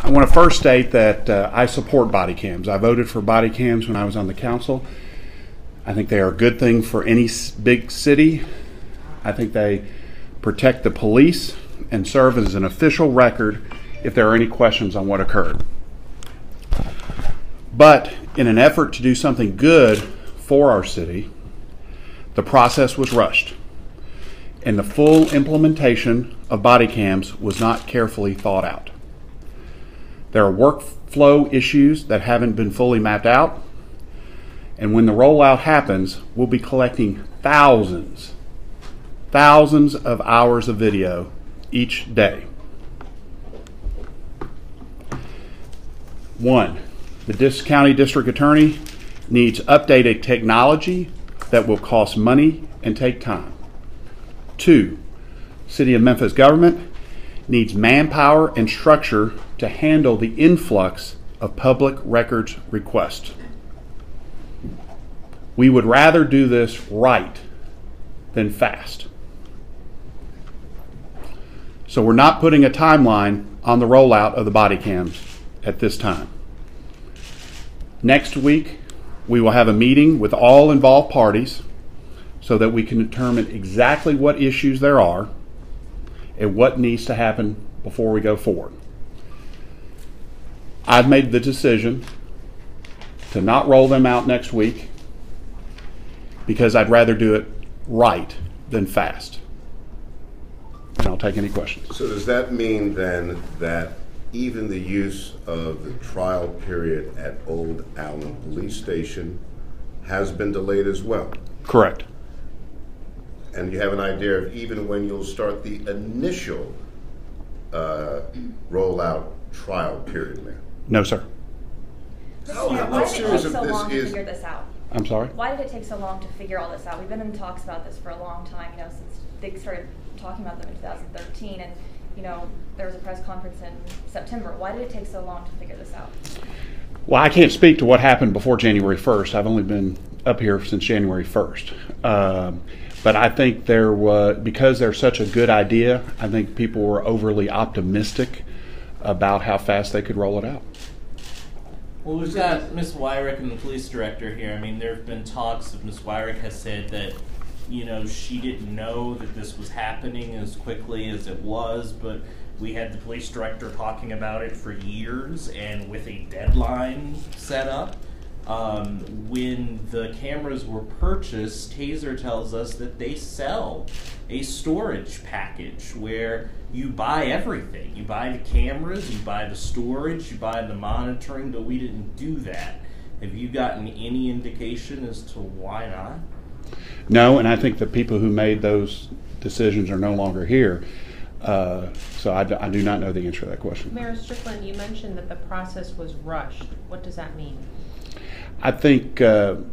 I want to first state that I support body cams. I voted for body cams when I was on the council. I think they are a good thing for any big city. I think they protect the police and serve as an official record if there are any questions on what occurred. But in an effort to do something good for our city, the process was rushed, and the full implementation of body cams was not carefully thought out. There are workflow issues that haven't been fully mapped out, and when the rollout happens, we'll be collecting thousands of hours of video each day. One, the County District Attorney needs updated technology that will cost money and take time. Two, City of Memphis government needs manpower and structure to handle the influx of public records requests. We would rather do this right than fast. So we're not putting a timeline on the rollout of the body cams at this time. Next week, we will have a meeting with all involved parties so that we can determine exactly what issues there are and what needs to happen before we go forward. I've made the decision to not roll them out next week because I'd rather do it right than fast. And I'll take any questions. So does that mean then that even the use of the trial period at Old Allen Police Station has been delayed as well? Correct. And you have an idea of even when you'll start the initial rollout trial period, Mayor? No, sir. Why did it take so long to figure this out? I'm sorry? Why did it take so long to figure all this out? We've been in talks about this for a long time, since they started talking about them in 2013, and there was a press conference in September. Why did it take so long to figure this out? Well, I can't speak to what happened before January 1st. I've only been up here since January 1st. But I think because they're such a good idea, I think people were overly optimistic about how fast they could roll it out. Well, we've got Ms. Wyrick and the police director here. I mean, there have been talks of Ms. Wyrick has said that, she didn't know that this was happening as quickly as it was, but we had the police director talking about it for years and with a deadline set up. When the cameras were purchased, Taser tells us that they sell a storage package where you buy everything. You buy the cameras, you buy the storage, you buy the monitoring, but we didn't do that. Have you gotten any indication as to why not? No, and I think the people who made those decisions are no longer here. So I do not know the answer to that question. Mayor Strickland, you mentioned that the process was rushed. What does that mean? I think the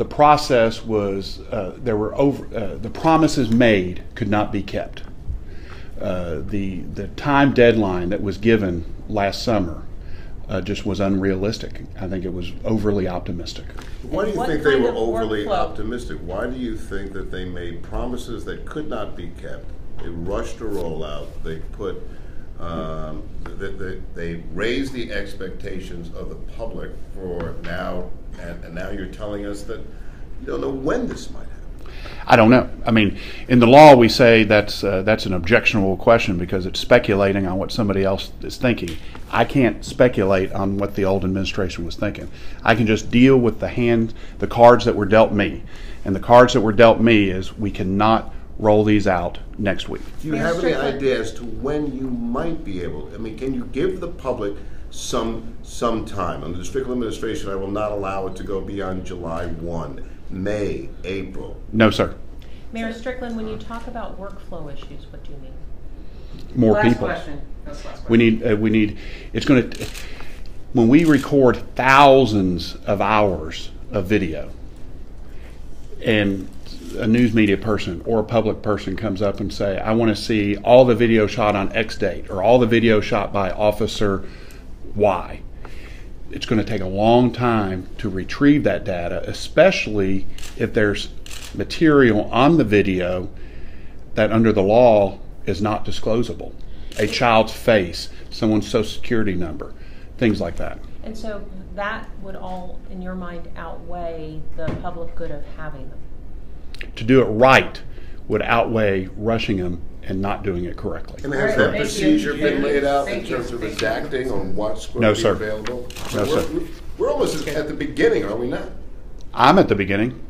process was the promises made could not be kept. The time deadline that was given last summer just was unrealistic. I think it was overly optimistic. Why do you think they were overly optimistic? Why do you think that they made promises that could not be kept? They rushed to roll out. They put they raised the expectations of the public for now, and now you're telling us that you don't know when this might happen. I don't know. I mean, in the law we say that's an objectionable question because it's speculating on what somebody else is thinking. I can't speculate on what the old administration was thinking. I can just deal with the cards that were dealt me. And the cards that were dealt me is we cannot roll these out next week. Do you have any idea as to when you might be able? I mean, can you give the public some time? Under the Strickland administration, I will not allow it to go beyond July 1, May, April. No, sir. Mayor Strickland, when you talk about workflow issues, what do you mean? More people. We need. It's going to. When we record thousands of hours of video, and a news media person or a public person comes up and say, I want to see all the video shot on X date or all the video shot by Officer Y. It's going to take a long time to retrieve that data, especially if there's material on the video that under the law is not disclosable. a child's face, someone's social security number, things like that. And so that would all, in your mind, outweigh the public good of having them? To do it right would outweigh rushing them and not doing it correctly. And has that procedure been laid out in terms of redacting on what's going to be available? No, sir. We're almost at the beginning, are we not? I'm at the beginning.